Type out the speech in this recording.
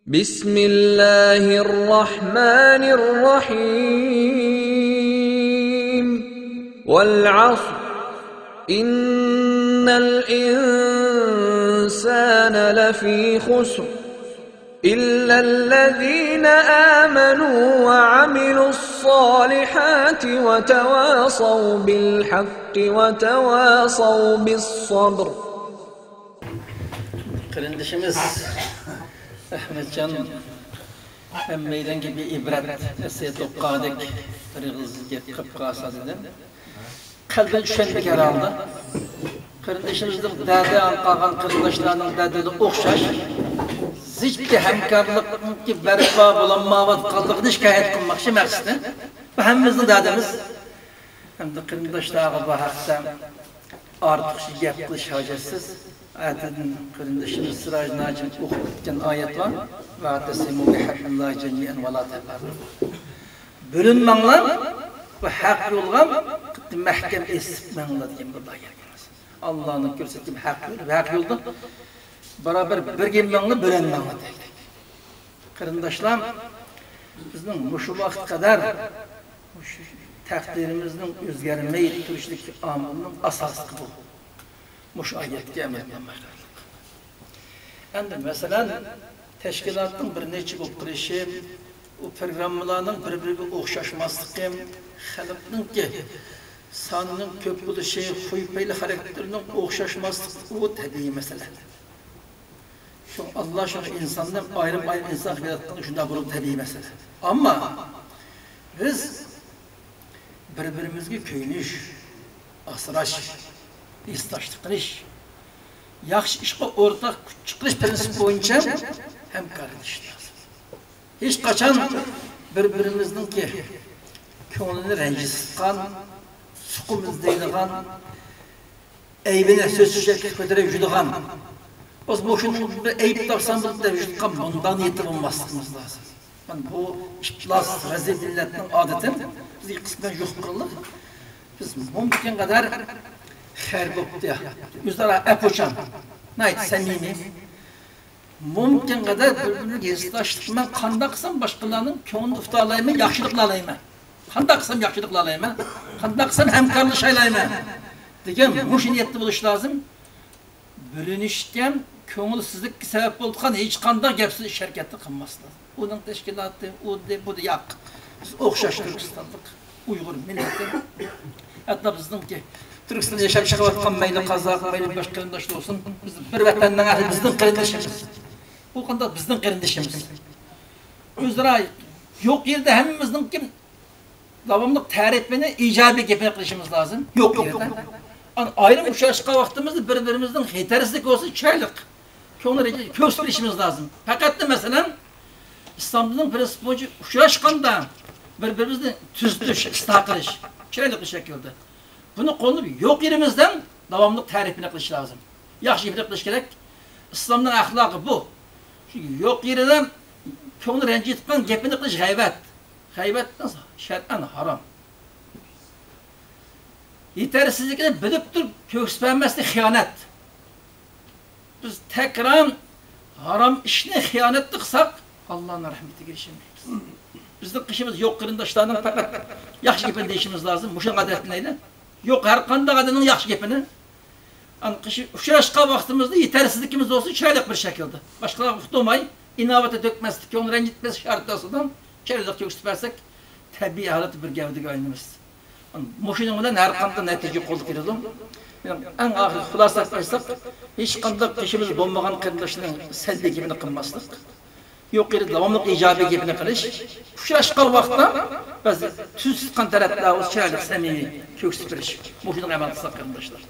Bismillahirrahmanirrahim. Vel-'asr. İnnel insâne lefî khusr. İllellezîne âmenû ve amilu's-sâlihâti ve tevâsav bil-hakki ve tevâsav bis-sabr. Kardeşimiz Ahmetcan emmeyden gibi ibret esiyet okkadık tırıgızlık kıpkasa dedim. Kalben düşenlik herhalde. Kardeşimizin dede anqagan kardeşlerinin dedeli okşaş. Zicdi hemkarlık ki berba bulanmavat kaldığını şikayet kılmakçı məqsidi. Bu hemimizin dedemiz. Hem de kardeşlerine bu hakta artık yapılış hacetsiz. Ayetinin kardeşimiz Sıraj Nacim okutken ayet var. Ve atesimu bihablillahi cemiyen ve la teferru. Bölünmenler ve hak yolgan mahkem esipmenler diye burada gelmez. Allah'ın gösterdiği hak yolda beraber birgemenler bölünmenler dedik. Kardeşlerim, bizning muşu vaqt kadar takdirimizin özgermeyi turishlik amilinin asası bu. Muş ayetki emellenmektedir. Endi mesela teşkilatın bir neçe okuyuşu, o programlarının birbirine okşaşmaslığı, halkının ki sanının köp buluşu, huypeyli karakterinin okşaşmaslığı o tabii mesele. Şu Allah aşkına insandan ayrım insan yarattığını şundan bunu tabii mesele. Ama biz birbirimizge köynüş, asraş, istaşlık qilish, yaxshi ishga o'rtaq kuch qilish prinsipi bo'yicha hamkorlik qilish lozim. Hech qachon bir-birimizninki ko'nglini ranjitgan, suqimiz deydigan, aybini so'zsizlikka ko'tarib yuradigan, biz bu shuni bir ayb topsam deb yuradigan bundan yetib olmasligimiz lozim. Bu iflos razillikning odati bizga qisman yo'q qildi. Biz mumkin qadar xeyr boptu. Üzara epoçan. Nayt samimi. Mumkin kadar birbirine gezdaşlıkman qandaqsam başqalarının ko'nglini tuta-alayman, yaxshiliklar alayman. Qandaqsam yaxshiliklar alayman, qandaqsam hamkorlik aylayman degan mush niyatda bo'lish lozim. Bölünishgan ko'ngilsizlikka sabab bo'lgan hech qanday gapsiz ish harakatni qilmaslik. Uning tashkiloti, u bu yoq. Biz o'xshash Turkistonlik Uyg'ur millati. Hatta bizningki Türkistan'da yaşayıp çıkıvatkan mayli Kazak, mayli başka qarindoshlar olsun. Biz bir vatandan ahli bizning qarindoshimiz. Bu qanda bizning qarindoshimiz. O'zlari yo'q yerda hammamizning kim davomli ta'rifini ijobiy gapini qilishimiz lozim. Yo'q yerda. Ayrım uçuşqa vaqtimizda bir-birimizning yetersizlik olsa chiroyli ko'ngilga ko'rsatishimiz lozim. Faqat masalan İslamning prinsipi bo'yicha uçuşqanda bir-birimizni tuzitish, isloh qilish, chiroyli shaklda. Bunu qo'llanib yo'q yerimizdan davomli ta'rifini qilish lozim. Yaxshi ifade qilish kerak. İslamning axloqi bu. Yo'q yeridan ko'ngil ranjitgan gapini qilish g'aybat. G'aybat shar'an harom. Yetersizlikni bilib turib ko'rsatmaslik xiyonat. Biz takrar harom ishni xiyonatni qilsak, Allohning rahmatiga erishmaymiz. Bizning qishimiz yo'q qarindoshlarning faqat yaxshi gapini deyishimiz lozim. Mushu odatlaydi. Yo'q har qanday odamning yaxshi gapini uchrashqa vaqtimizda yetersizligimiz olsa chiroyli bir shaklda. Boshqalar uqtirmay, inovata to'kmaslik, ko'ngil ranjitmas shartasidan chiroyli ko'rsatsak, tabiiy holat bir gavdaga aylanamiz. Mushuning bilan har qanday natija qo'lga keladi. Eng oxir xulosa qilsak, hech qanday qishimiz bo'lmagan qarindoshning salbiy gapini qilmaslik. Yo'q yerda davomli ijobiy gapini qilish. Uchrashqa vaqtda biz tuz chiqqan taraflar chiroyli samimiy ko'rsatib berish. Mushuning amal qilsak qarindoshlar.